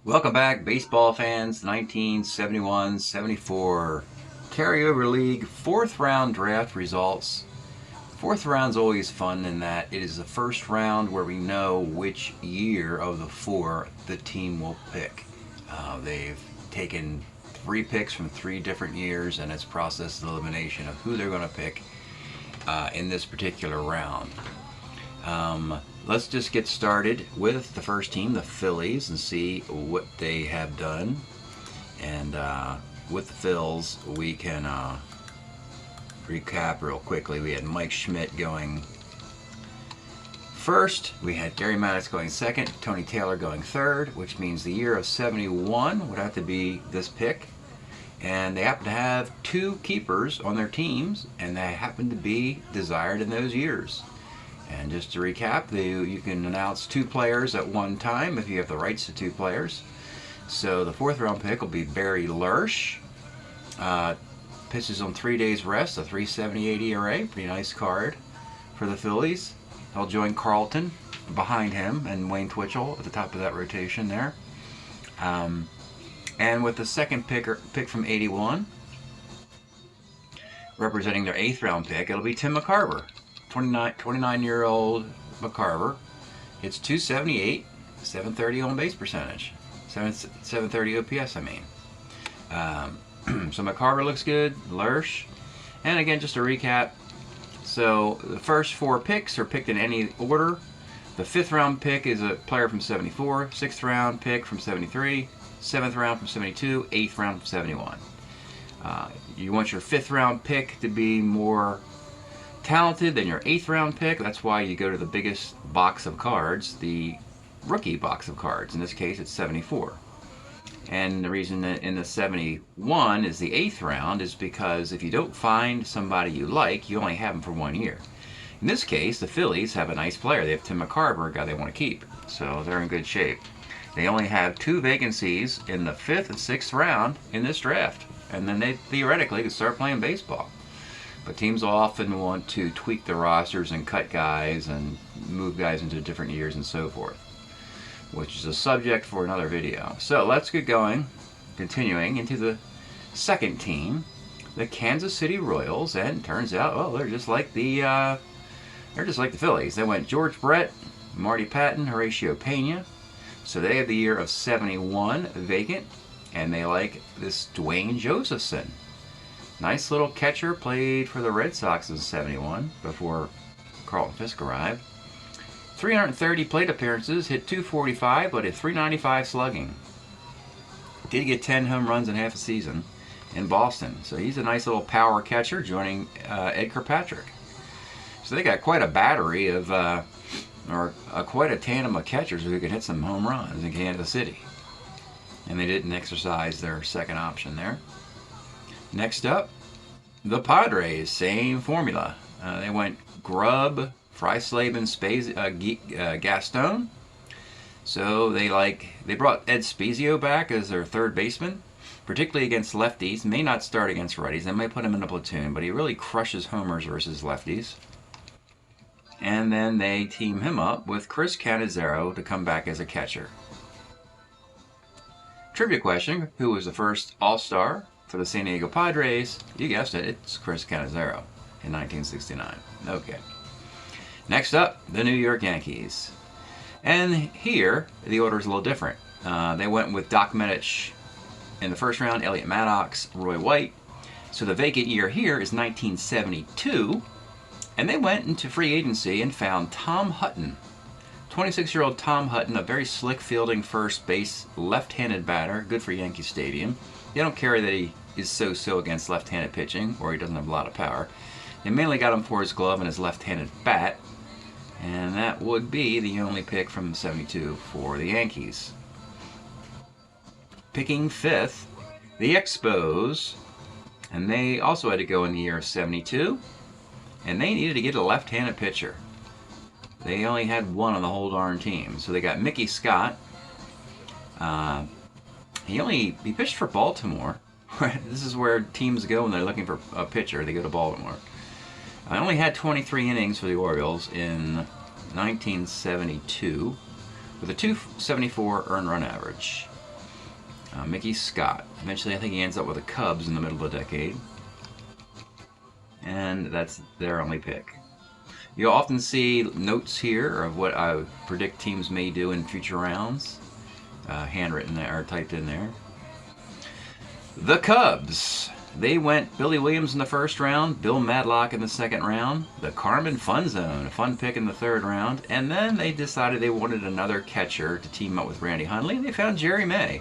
Welcome back, baseball fans. 1971-74 Carryover League fourth round draft results. Fourth round's always fun in that it is the first round where we know which year of the four the team will pick. They've taken 3 picks from 3 different years, and it's process of elimination of who they're going to pick in this particular round. Let's just get started with the first team, the Phillies, and see what they have done. And with the Phils, we can recap real quickly. We had Mike Schmidt going first. We had Gary Maddox going second. Tony Taylor going third, which means the year of 71 would have to be this pick. And they happen to have 2 keepers on their teams, and they happen to be desired in those years. And just to recap, you can announce 2 players at one time if you have the rights to 2 players. So the 4th round pick will be Barry Lersch. Pitches on 3 days rest, a 3.78 ERA, pretty nice card for the Phillies. He'll join Carlton behind him and Wayne Twitchell at the top of that rotation there. And with the second pick from 81, representing their 8th round pick, it'll be Tim McCarver. 29-year-old McCarver. It's 278, 730 on base percentage, 730 OPS. I mean, so McCarver looks good. Lersch, and again, just to recap. So the first 4 picks are picked in any order. The 5th round pick is a player from 74. 6th round pick from 73. 7th round from 72. 8th round from 71. You want your 5th round pick to be more talented than your 8th round pick. That's why you go to the biggest box of cards, the rookie box of cards. In this case, it's 74. And the reason that in the 71 is the 8th round is because if you don't find somebody you like, you only have them for 1 year. In this case, the Phillies have a nice player. They have Tim McCarver, a guy they want to keep. So they're in good shape. They only have 2 vacancies in the 5th and 6th round in this draft. And then they theoretically could start playing baseball. But teams often want to tweak the rosters and cut guys and move guys into different years and so forth, which is a subject for another video. So let's get going, continuing into the second team, the Kansas City Royals. And it turns out, oh, they're just like the Phillies. They went George Brett, Marty Patton, Horatio Pena. So they have the year of 71 vacant, and they like this Dwayne Josephson. Nice little catcher, played for the Red Sox in 71 before Carlton Fisk arrived. 330 plate appearances, hit 245, but a 395 slugging. Did get 10 home runs in half a season in Boston. So he's a nice little power catcher, joining Ed Kirkpatrick. So they got quite a battery of, quite a tandem of catchers who can hit some home runs in Kansas City. And they didn't exercise their second option there. Next up, the Padres, same formula. They went Grubb, Freisleben, Gaston. So they brought Ed Spezio back as their third baseman, particularly against lefties. May not start against righties. They may put him in a platoon, but he really crushes homers versus lefties. And then they team him up with Chris Cannizzaro to come back as a catcher. Trivia question: who was the first All-Star for the San Diego Padres? You guessed it, it's Chris Cannizzaro in 1969. Okay. Next up, the New York Yankees. And here, the order is a little different. They went with Doc Medich in the first round, Elliot Maddox, Roy White. So the vacant year here is 1972. And they went into free agency and found Tom Hutton. 26-year-old Tom Hutton, a very slick fielding first base, left-handed batter, good for Yankee Stadium. They don't care that he is so-so against left-handed pitching, or he doesn't have a lot of power. They mainly got him for his glove and his left-handed bat, and that would be the only pick from 72 for the Yankees. Picking 5th, the Expos, and they also had to go in the year of 72, and they needed to get a left-handed pitcher. They only had one on the whole darn team, so they got Mickey Scott. He pitched for Baltimore. This is where teams go when they're looking for a pitcher. They go to Baltimore. I only had 23 innings for the Orioles in 1972 with a 274 earned run average. Mickey Scott. Eventually, I think he ends up with the Cubs in the middle of the decade. And that's their only pick. You'll often see notes here of what I predict teams may do in future rounds, handwritten there, or typed in there. The Cubs. They went Billy Williams in the first round, Bill Madlock in the second round, the Carmen Fun Zone, a fun pick in the third round, and then they decided they wanted another catcher to team up with Randy Hundley, and they found Jerry May.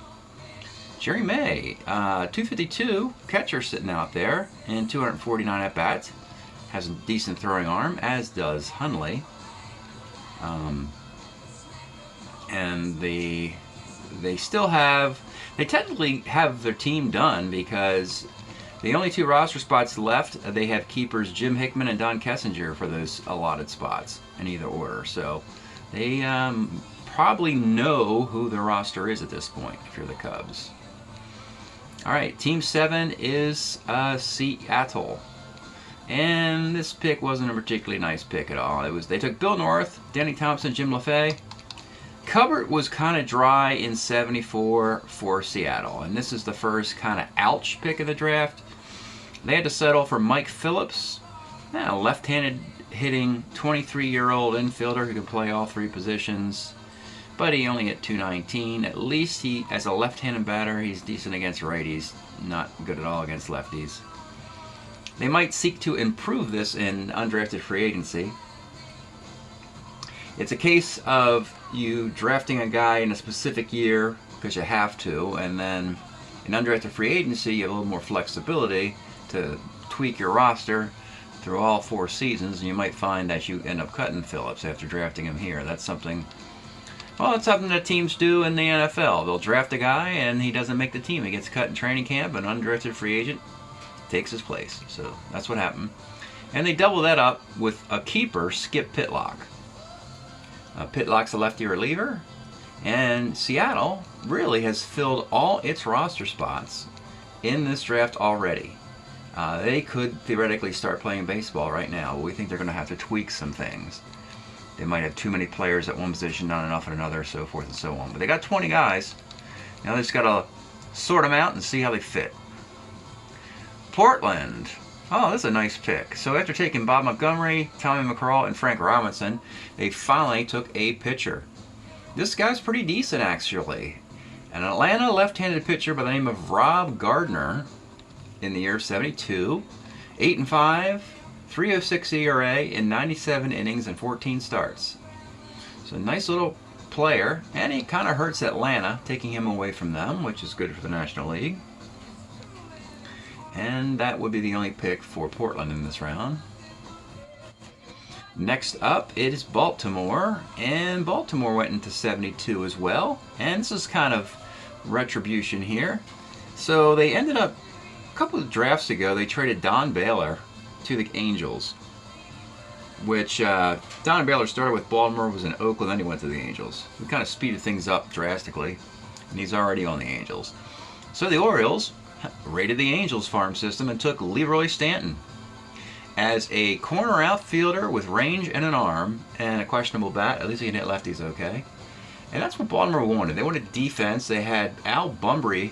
Jerry May, 252 catcher sitting out there, and 249 at-bats. Has a decent throwing arm, as does Hundley. And they still have, they technically have their team done because the only two roster spots left, they have keepers Jim Hickman and Don Kessinger for those allotted spots in either order. So they probably know who the roster is at this point if you're the Cubs. All right, Team 7 is Seattle. And this pick wasn't a particularly nice pick at all. They took Bill North, Danny Thompson, Jim LaFay. Cupboard was kind of dry in 74 for Seattle. And this is the first kind of ouch pick of the draft. They had to settle for Mike Phillips, a left-handed hitting 23-year-old infielder who can play all three positions. But he only hit .219. At least he, as a left-handed batter, he's decent against righties. Not good at all against lefties. They might seek to improve this in undrafted free agency. It's a case of you drafting a guy in a specific year because you have to, and then in undrafted free agency you have a little more flexibility to tweak your roster through all 4 seasons, and you might find that you end up cutting Phillips after drafting him here. That's something, well, it's something that teams do in the NFL. They'll draft a guy and he doesn't make the team. He gets cut in training camp, and an undrafted free agent takes his place. So that's what happened. And they double that up with a keeper, Skip Pitlock. Pitlock's a lefty reliever, and Seattle really has filled all its roster spots in this draft already. They could theoretically start playing baseball right now. We think they're going to have to tweak some things. They might have too many players at one position, not enough at another, so forth and so on. But they got 20 guys. Now they just got to sort them out and see how they fit. Portland. Oh, this is a nice pick. So after taking Bob Montgomery, Tommy McCraw, and Frank Robinson, they finally took a pitcher. This guy's pretty decent, actually. An Atlanta left-handed pitcher by the name of Rob Gardner in the year of 72. 8-5, 3.06 ERA in 97 innings and 14 starts. So a nice little player, and he kind of hurts Atlanta, taking him away from them, which is good for the National League. And that would be the only pick for Portland in this round. Next up is Baltimore, and Baltimore went into 72 as well. And this is kind of retribution here. So they ended up, a couple of drafts ago, they traded Don Baylor to the Angels. Which, Don Baylor started with Baltimore, was in Oakland, then he went to the Angels. We kind of speeded things up drastically, and he's already on the Angels. So the Orioles raided the Angels farm system and took Leroy Stanton as a corner outfielder with range and an arm and a questionable bat. At least he can hit lefties okay. And that's what Baltimore wanted. They wanted defense. They had Al Bumbry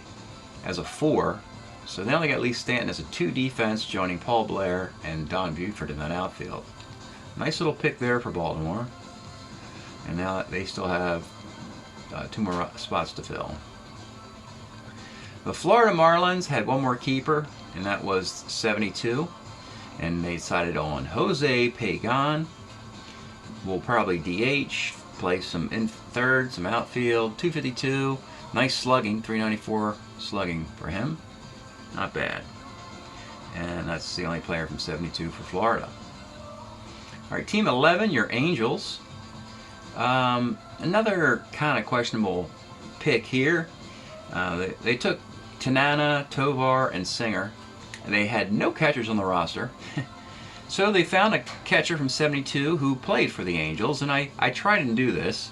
as a 4. So now they got Lee Stanton as a 2 defense, joining Paul Blair and Don Buford in that outfield. Nice little pick there for Baltimore. And now they still have 2 more spots to fill. The Florida Marlins had one more keeper, and that was 72. And they decided on Jose Pagan. Will probably DH, play some in third, some outfield, 252. Nice slugging, 394 slugging for him. Not bad. And that's the only player from 72 for Florida. All right, Team 11, your Angels. Another kind of questionable pick here. They took Tanana, Tovar, and Singer. And they had no catchers on the roster. So they found a catcher from 72 who played for the Angels. And I tried and do this.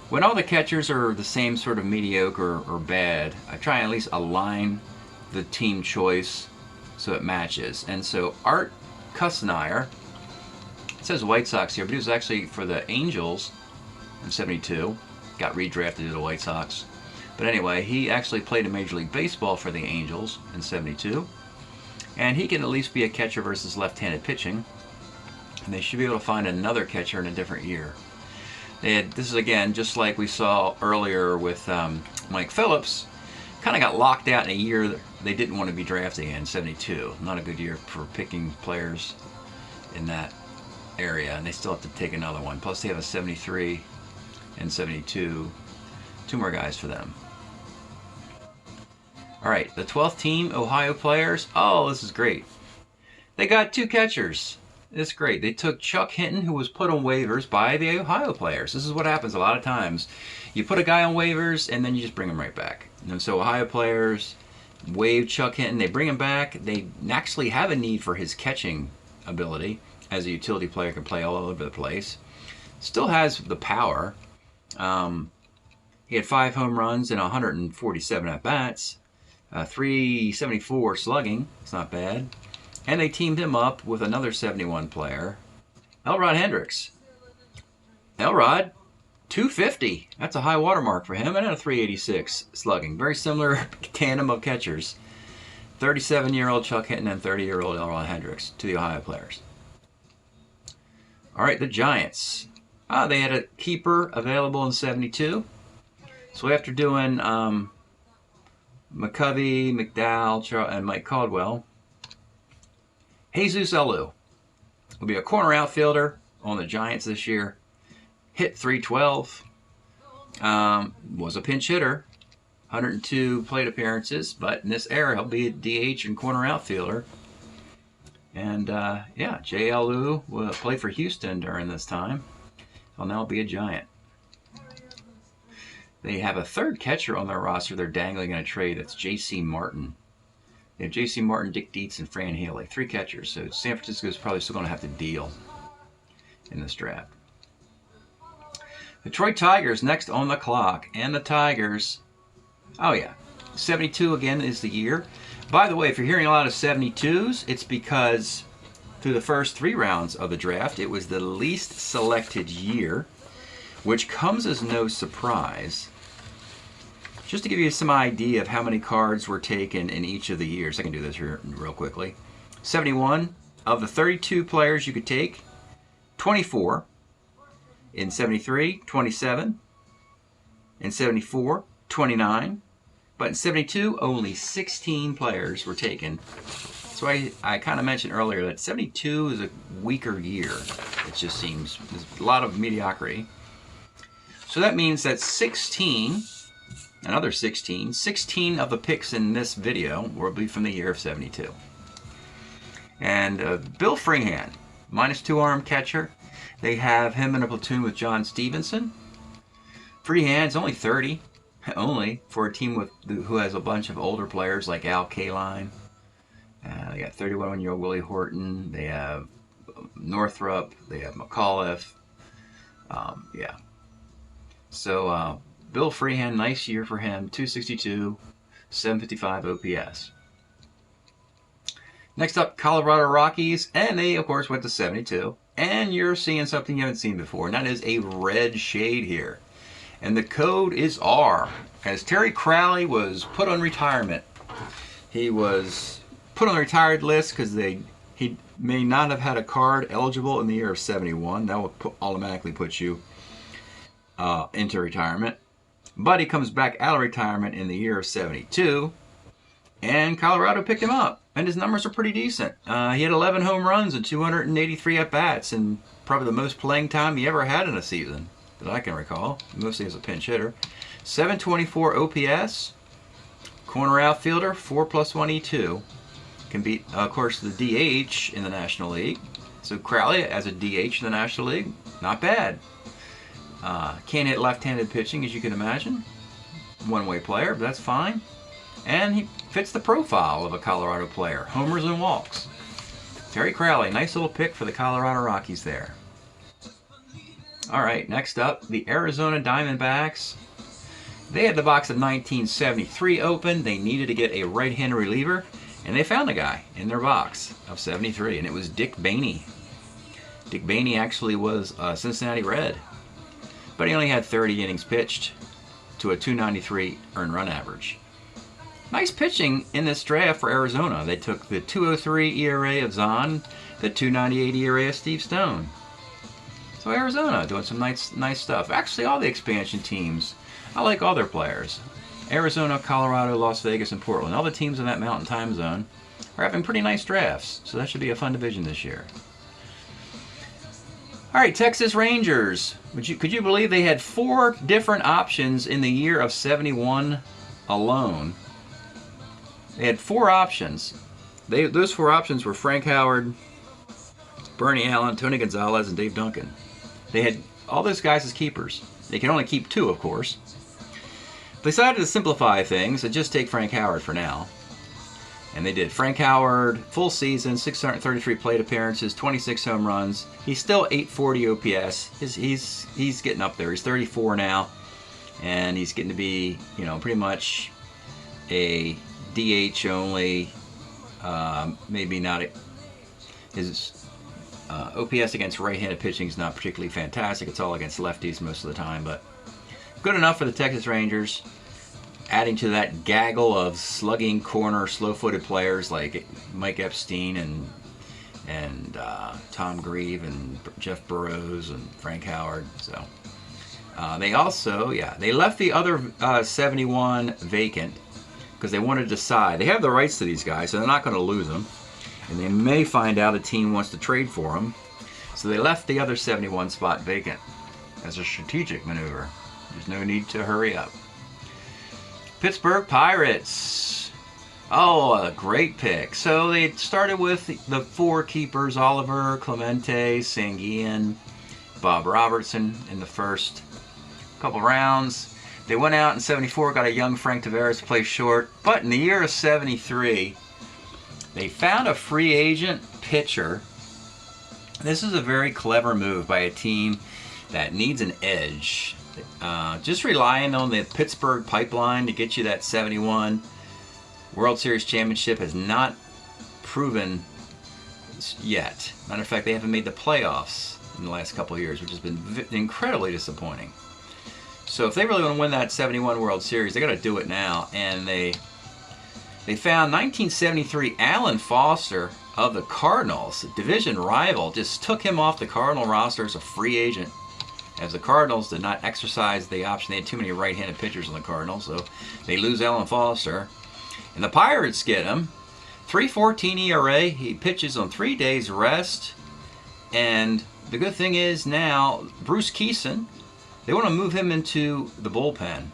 When all the catchers are the same sort of mediocre or bad, I try and at least align the team choice so it matches. And so Art Kusnire, it says White Sox here, but he was actually for the Angels in 72. Got redrafted to the White Sox. But anyway, he actually played in Major League Baseball for the Angels in '72. And he can at least be a catcher versus left-handed pitching. And they should be able to find another catcher in a different year. This is, again, just like we saw earlier with Mike Phillips. Kind of got locked out in a year that they didn't want to be drafting in '72. Not a good year for picking players in that area. And they still have to take another one. Plus, they have a '73 and '72. 2 more guys for them. All right, the 12th team, Ohio players. Oh, this is great. They got 2 catchers. It's great. They took Chuck Hinton, who was put on waivers by the Ohio players. This is what happens a lot of times. You put a guy on waivers, and then you just bring him right back. And so Ohio players waive Chuck Hinton. They bring him back. They actually have a need for his catching ability. As a utility player, can play all over the place. Still has the power. He had 5 home runs and 147 at-bats. 374 slugging. It's not bad. And they teamed him up with another 71 player, Elrod Hendricks. Elrod, 250. That's a high watermark for him, and a 386 slugging. Very similar tandem of catchers. 37-year-old Chuck Hinton and 30-year-old Elrod Hendricks to the Ohio players. All right, the Giants. They had a keeper available in '72. So after doing McCovey, McDowell, and Mike Caldwell, Jesus Alou will be a corner outfielder on the Giants this year. Hit .312. Was a pinch hitter. 102 plate appearances, but in this era he'll be a DH and corner outfielder. And yeah, Jay Alou will play for Houston during this time. He'll now be a Giant. They have a 3rd catcher on their roster they're dangling in a trade. That's J.C. Martin. They have J.C. Martin, Dick Dietz, and Fran Haley. 3 catchers. So San Francisco is probably still going to have to deal in this draft. Detroit Tigers next on the clock. And the Tigers, oh yeah, 72 again is the year. By the way, if you're hearing a lot of 72s, it's because through the first 3 rounds of the draft, it was the least selected year, which comes as no surprise. Just to give you some idea of how many cards were taken in each of the years. I can do this here real quickly. 71, of the 32 players you could take, 24. In 73, 27. In 74, 29. But in 72, only 16 players were taken. So I kind of mentioned earlier that 72 is a weaker year. It just seems there's a lot of mediocrity. So that means that 16 of the picks in this video will be from the year of 72. And Bill Freehan, -2 arm catcher. They have him in a platoon with John Stevenson. Freehan's only 30, only for a team who has a bunch of older players like Al Kaline. They got 31-year-old Willie Horton. They have Northrup. They have McAuliffe. Yeah. So Bill Freehan, nice year for him. 262, 755 OPS. Next up, Colorado Rockies, and they, of course, went to 72. And you're seeing something you haven't seen before, and that is a red shade here. And the code is R, as Terry Crowley was put on retirement. He was put on the retired list because he may not have had a card eligible in the year of 71. That will automatically put you into retirement. But he comes back out of retirement in the year of 72, and Colorado picked him up, and his numbers are pretty decent. He had 11 home runs and 283 at-bats, and probably the most playing time he ever had in a season that I can recall, mostly as a pinch hitter. 724 OPS, corner outfielder, 4+1 E2. Can beat, of course, the DH in the National League. So Crowley as a DH in the National League, not bad. Can't hit left-handed pitching, as you can imagine. One-way player, but that's fine. And he fits the profile of a Colorado player. Homers and walks. Terry Crowley, nice little pick for the Colorado Rockies there. All right, next up, the Arizona Diamondbacks. They had the box of 1973 open. They needed to get a right-handed reliever, and they found a guy in their box of 73, and it was Dick Bainey. Dick Bainey actually was a Cincinnati Red, but he only had 30 innings pitched. to a 293 earned run average. Nice pitching in this draft for Arizona. They took the 203 ERA of Zahn, the 298 ERA of Steve Stone. So Arizona doing some nice stuff. Actually, all the expansion teams, I like all their players. Arizona, Colorado, Las Vegas, and Portland. All the teams in that Mountain Time Zone are having pretty nice drafts. So that should be a fun division this year. All right, Texas Rangers. Could you believe they had 4 different options in the year of 71 alone? They had 4 options. Those 4 options were Frank Howard, Bernie Allen, Tony Gonzalez, and Dave Duncan. They had all those guys as keepers. They can only keep 2, of course. They decided to simplify things and just take Frank Howard for now. And they did. Frank Howard, full season, 633 plate appearances, 26 home runs. He's still 840 OPS. He's getting up there. He's 34 now, and he's getting to be, pretty much a DH only. Maybe not. His OPS against right-handed pitching is not particularly fantastic. It's all against lefties most of the time, but good enough for the Texas Rangers. Adding to that gaggle of slugging corner, slow-footed players like Mike Epstein and Tom Grieve and Jeff Burrows and Frank Howard. So they also, they left the other 71 vacant because they wanted to decide. They have the rights to these guys, so they're not going to lose them. And they may find out a team wants to trade for them. So they left the other 71 spot vacant as a strategic maneuver. There's no need to hurry up. Pittsburgh Pirates. Oh, a great pick. So they started with the 4 keepers, Oliver, Clemente, Sanguillen, Bob Robertson in the first couple rounds. They went out in 74, got a young Frank Tavares to play short. But in the year of 73, they found a free agent pitcher. This is a very clever move by a team that needs an edge. Just relying on the Pittsburgh pipeline to get you that 71 World Series championship has not proven yet. Matter of fact, they haven't made the playoffs in the last couple of years, which has been incredibly disappointing. So if they really want to win that 71 World Series, they got to do it now. And they found 1973 Alan Foster of the Cardinals, a division rival, just took him off the Cardinal roster as a free agent, as the Cardinals did not exercise the option. They had too many right-handed pitchers on the Cardinals, so they lose Alan Foster. And the Pirates get him. 3.14 ERA. He pitches on 3 days rest. And the good thing is now, Bruce Keeson, they want to move him into the bullpen,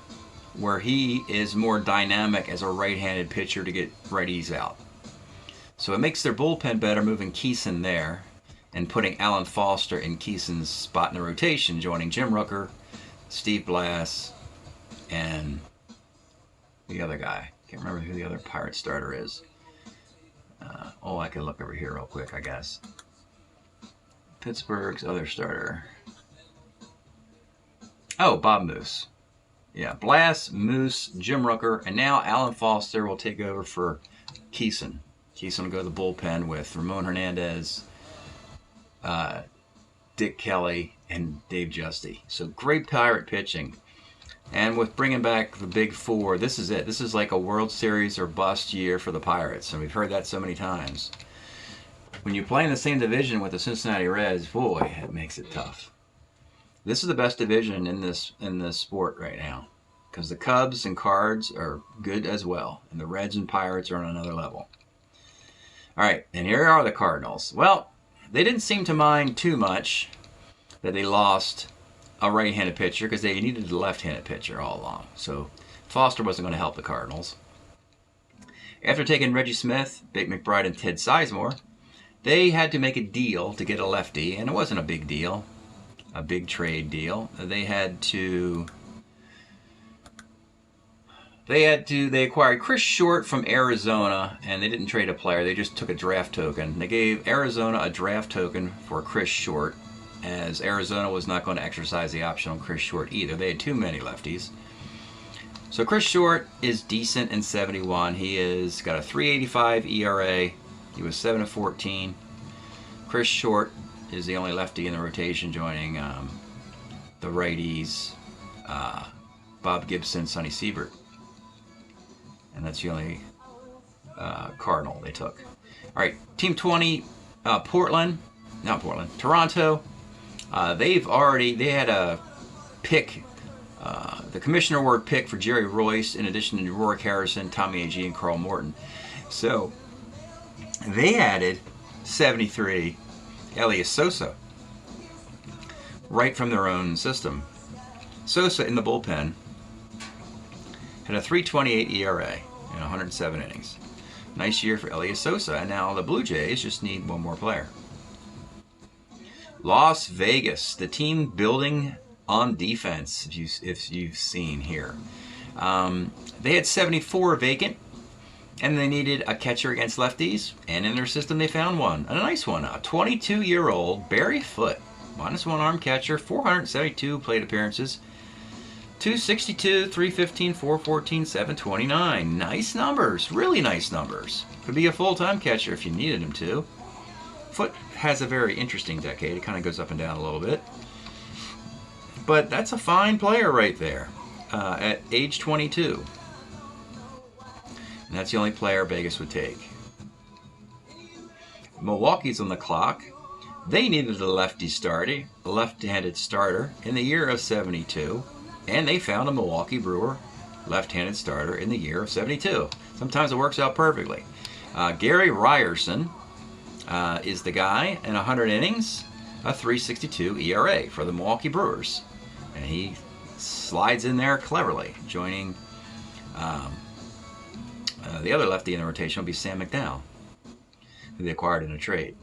where he is more dynamic as a right-handed pitcher to get righties out. So it makes their bullpen better, moving Keeson there and putting Alan Foster in Keeson's spot in the rotation, joining Jim Rooker, Steve Blass, and the other guy. Can't remember who the other Pirate starter is. I can look over here real quick, I guess. Pittsburgh's other starter. Oh, Bob Moose. Yeah, Blass, Moose, Jim Rooker, and now Alan Foster will take over for Keeson. Keeson will go to the bullpen with Ramon Hernandez, Dick Kelly, and Dave Justy. So great Pirate pitching. And with bringing back the Big Four, this is it. This is like a World Series or bust year for the Pirates, and we've heard that so many times. When you play in the same division with the Cincinnati Reds, boy, it makes it tough. This is the best division in this sport right now, because the Cubs and Cards are good as well, and the Reds and Pirates are on another level. All right, and here are the Cardinals. Well, they didn't seem to mind too much that they lost a right-handed pitcher, because they needed a left-handed pitcher all along. So Foster wasn't going to help the Cardinals. After taking Reggie Smith, Big McBride, and Ted Sizemore, they had to make a deal to get a lefty, and it wasn't a big deal, a big trade deal. They acquired Chris Short from Arizona, and they didn't trade a player. They just took a draft token. They gave Arizona a draft token for Chris Short, as Arizona was not going to exercise the option on Chris Short either. They had too many lefties. So Chris Short is decent in 71. He has got a 3.85 ERA. He was 7-14. Chris Short is the only lefty in the rotation, joining the righties Bob Gibson, Sonny Siebert. And that's the only Cardinal they took. All right, Team 20, Toronto. They had a pick, the Commissioner Award pick for Jerry Royce, in addition to Rorik Harrison, Tommy Agee, and Carl Morton. So they added 73 Elias Sosa right from their own system. Sosa in the bullpen had a 3.28 ERA in 107 innings. Nice year for Elias Sosa, and now the Blue Jays just need one more player. Las Vegas, the team building on defense, if you've seen here. They had 74 vacant, and they needed a catcher against lefties, and in their system they found one, a nice one, a 22-year-old Barry Foote, -1 arm catcher, 472 plate appearances, 262, 315, 414, 729. Nice numbers, really nice numbers. Could be a full-time catcher if you needed him to. Foote has a very interesting decade. It kind of goes up and down a little bit. But that's a fine player right there at age 22. And that's the only player Vegas would take. Milwaukee's on the clock. They needed a left-handed starter in the year of 72. And they found a Milwaukee Brewer left-handed starter in the year of 72. Sometimes it works out perfectly. Gary Ryerson is the guy in 100 innings, a 3.62 ERA for the Milwaukee Brewers. And he slides in there cleverly, joining the other lefty in the rotation will be Sam McDowell, who they acquired in a trade.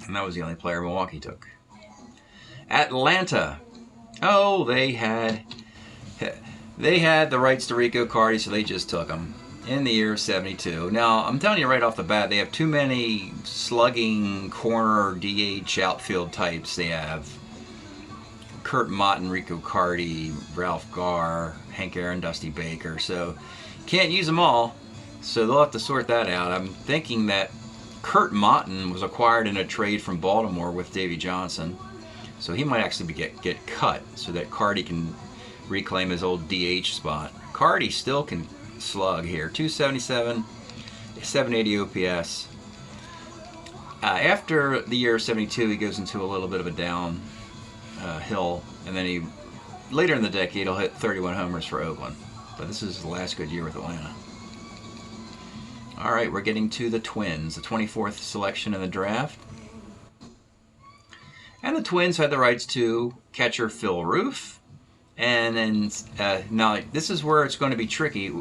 And that was the only player Milwaukee took. Atlanta. Oh, they had the rights to Rico Carty, so they just took him in the year of 72. Now, I'm telling you right off the bat, they have too many slugging corner DH outfield types. They have Kurt Mott, Rico Carty, Ralph Garr, Hank Aaron, Dusty Baker. So can't use them all. So they'll have to sort that out. I'm thinking that Kurt Mott was acquired in a trade from Baltimore with Davey Johnson. So he might actually get cut so that Carty can reclaim his old DH spot. Carty still can slug here. 277, 780 OPS. After the year 72, he goes into a little bit of a down hill, and then later in the decade he'll hit 31 homers for Oakland. But this is his last good year with Atlanta. All right, we're getting to the Twins, the 24th selection in the draft. And the Twins had the rights to catcher Phil Roof. And then, now this is where it's going to be tricky.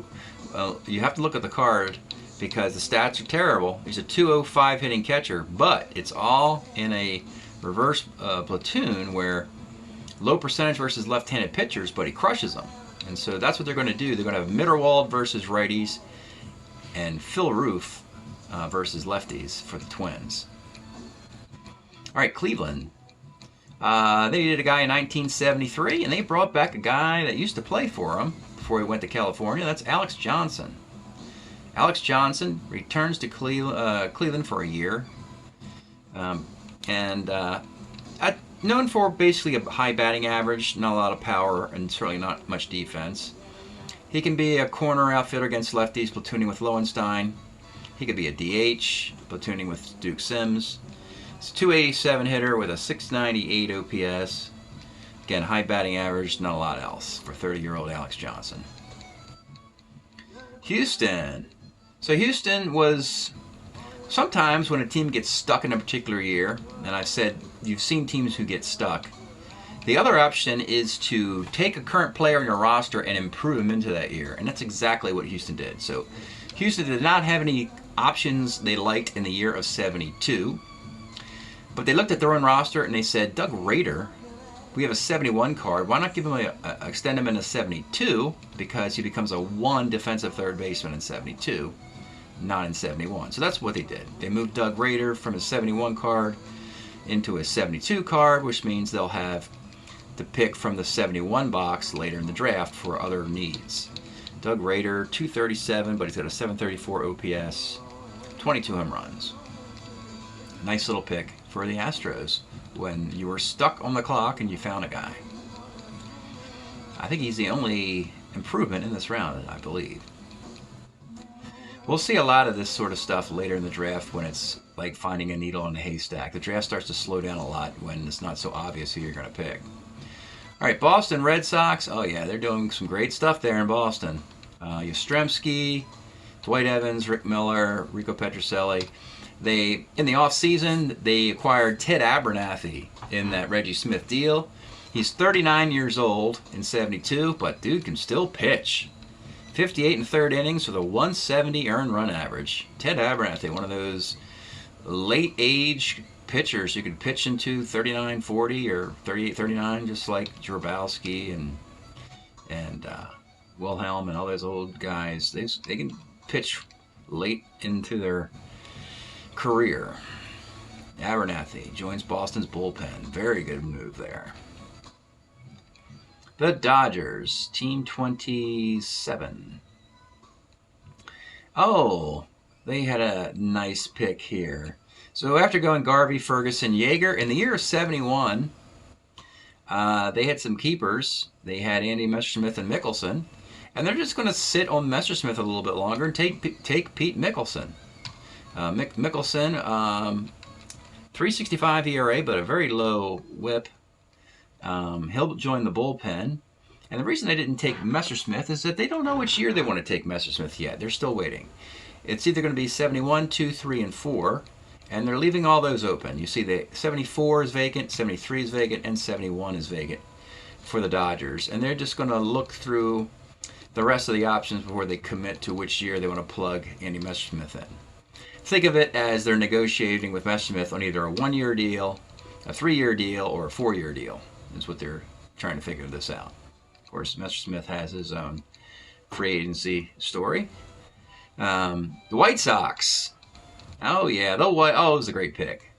You have to look at the card because the stats are terrible. He's a 205 hitting catcher, but it's all in a reverse platoon where low percentage versus left-handed pitchers, but he crushes them. And so that's what they're going to do. They're going to have Mitterwald versus righties and Phil Roof versus lefties for the Twins. All right, Cleveland. They needed a guy in 1973, and they brought back a guy that used to play for them before he went to California. That's Alex Johnson. Alex Johnson returns to Cleveland for a year. Known for basically a high batting average, not a lot of power, and certainly not much defense. He can be a corner outfielder against lefties, platooning with Lowenstein. He could be a DH, platooning with Duke Sims. It's a 287 hitter with a 698 OPS. Again, high batting average, not a lot else for 30-year-old Alex Johnson. Houston. So Houston was, sometimes when a team gets stuck in a particular year, and I've said you've seen teams who get stuck, the other option is to take a current player on your roster and improve him into that year. And that's exactly what Houston did. So Houston did not have any options they liked in the year of 72. But they looked at their own roster and they said, Doug Rader, we have a 71 card. Why not give him extend him in a 72? Because he becomes a 1 defensive third baseman in 72, not in 71. So that's what they did. They moved Doug Rader from his 71 card into a 72 card, which means they'll have to pick from the 71 box later in the draft for other needs. Doug Rader, 237, but he's got a 734 OPS, 22 home runs. Nice little pick for the Astros when you were stuck on the clock and you found a guy. I think he's the only improvement in this round, I believe. We'll see a lot of this sort of stuff later in the draft when it's like finding a needle in a haystack. The draft starts to slow down a lot when it's not so obvious who you're going to pick. All right, Boston Red Sox. Oh, yeah, they're doing some great stuff there in Boston. Yastrzemski, Dwight Evans, Rick Miller, Rico Petrocelli. In the offseason, they acquired Ted Abernathy in that Reggie Smith deal. He's 39 years old in 72, but dude can still pitch. 58 and third innings with a 170 earned run average. Ted Abernathy, one of those late age pitchers you could pitch into 39, 40 or 38, 39, just like Grabowski and Wilhelm and all those old guys. They can pitch late into their career. Abernathy joins Boston's bullpen. Very good move there. The Dodgers, team 27. Oh, they had a nice pick here. So after going Garvey, Ferguson, Yeager, in the year of 71, they had some keepers. They had Andy Messersmith and Mickelson. And they're just going to sit on Messersmith a little bit longer and take Pete Mickelson. Mickelson, 3.65 ERA, but a very low whip. He'll join the bullpen. And the reason they didn't take Messersmith is that they don't know which year they want to take Messersmith yet. They're still waiting. It's either going to be 71, 2, 3, and 4. And they're leaving all those open. You see the 74 is vacant, 73 is vacant, and 71 is vacant for the Dodgers. And they're just going to look through the rest of the options before they commit to which year they want to plug Andy Messersmith in. Think of it as they're negotiating with Messersmith on either a 1-year deal, a 3-year deal, or a 4-year deal. Is what they're trying to figure this out. Of course, Messersmith has his own free agency story. The White Sox. Oh, yeah. It was a great pick.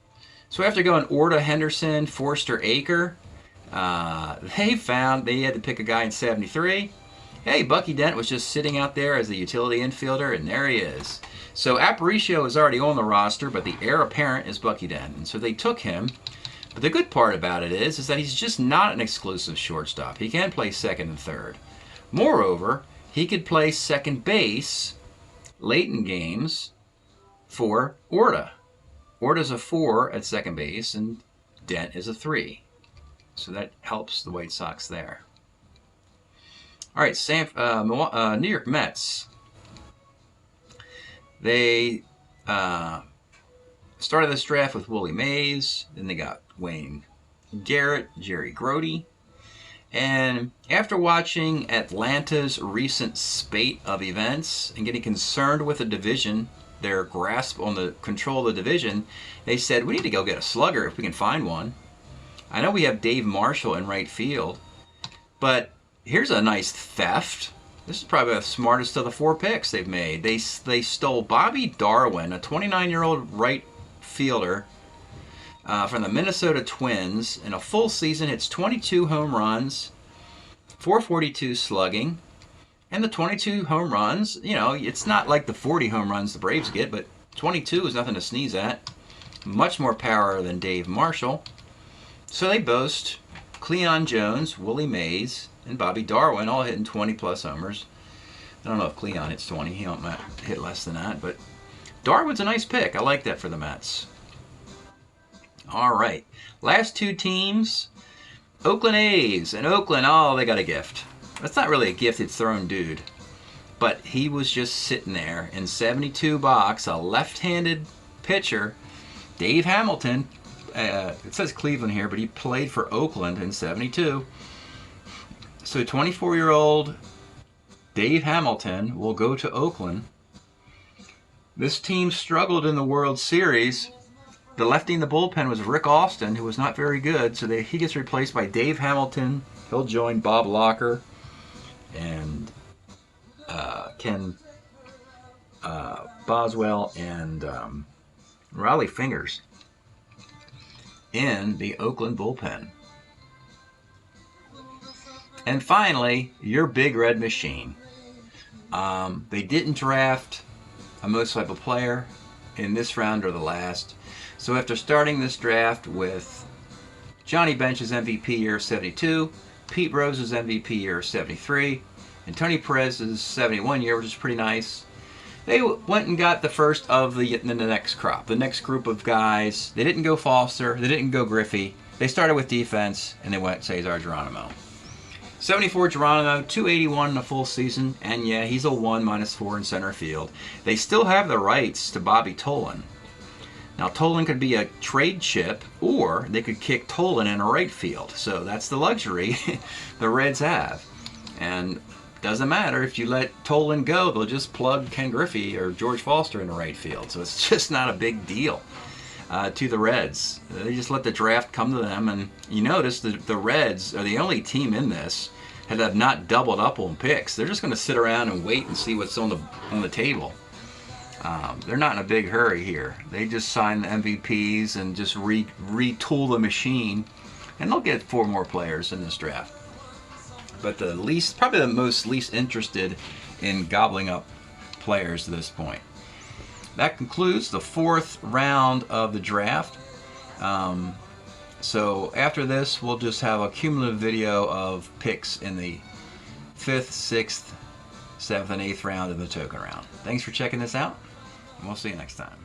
So after going Orta, Henderson, Forster, Aker, they had to pick a guy in 73. Hey, Bucky Dent was just sitting out there as the utility infielder, and there he is. So Aparicio is already on the roster, but the heir apparent is Bucky Dent. And so they took him. But the good part about it is that he's just not an exclusive shortstop. He can play second and third. Moreover, he could play second base late in games for Orta. Orta's a 4 at second base, and Dent is a 3. So that helps the White Sox there. All right, New York Mets. They started this draft with Willie Mays. Then they got Wayne Garrett, Jerry Grody. And after watching Atlanta's recent spate of events and getting concerned with the division, their grasp on the control of the division, they said, we need to go get a slugger if we can find one. I know we have Dave Marshall in right field, but here's a nice theft. This is probably the smartest of the 4 picks they've made. They stole Bobby Darwin, a 29-year-old right fielder from the Minnesota Twins. In a full season, hits 22 home runs, 442 slugging. And the 22 home runs, it's not like the 40 home runs the Braves get, but 22 is nothing to sneeze at. Much more power than Dave Marshall. So they boast Cleon Jones, Willie Mays, and Bobby Darwin all hitting 20-plus homers. I don't know if Cleon hits 20. He might hit less than that, but Darwin's a nice pick. I like that for the Mets. All right. Last 2 teams, Oakland A's. And Oakland, they got a gift. That's not really a gift, it's their own dude. But he was just sitting there in 72 box, a left-handed pitcher, Dave Hamilton. It says Cleveland here, but he played for Oakland in 72. So 24-year-old Dave Hamilton will go to Oakland. This team struggled in the World Series. The lefty in the bullpen was Rick Austin, who was not very good. So he gets replaced by Dave Hamilton. He'll join Bob Locker and Ken Boswell and Raleigh Fingers in the Oakland bullpen. And finally, your big red machine. They didn't draft a most valuable player in this round or the last. So after starting this draft with Johnny Bench's MVP year 72, Pete Rose's MVP year is 73, and Tony Perez's 71 year, which is pretty nice. They went and got the first of the next crop, the next group of guys. They didn't go Foster, they didn't go Griffey. They started with defense, and they went Cesar Geronimo. 74 Geronimo, 281 in a full season, and yeah, he's a 1 -4 in center field. They still have the rights to Bobby Tolan. Now, Tolan could be a trade chip, or they could kick Tolan in a right field. So that's the luxury the Reds have. And doesn't matter if you let Tolan go, they'll just plug Ken Griffey or George Foster in the right field. So it's just not a big deal to the Reds. They just let the draft come to them. And you notice that the Reds are the only team in this that have not doubled up on picks. They're just going to sit around and wait and see what's on the table. They're not in a big hurry here. They just sign the MVPs and just retool the machine, and they'll get 4 more players in this draft. But probably the most least interested in gobbling up players at this point. That concludes the 4th round of the draft. So after this, we'll just have a cumulative video of picks in the 5th, 6th, 7th, and 8th round of the token round. Thanks for checking this out, and we'll see you next time.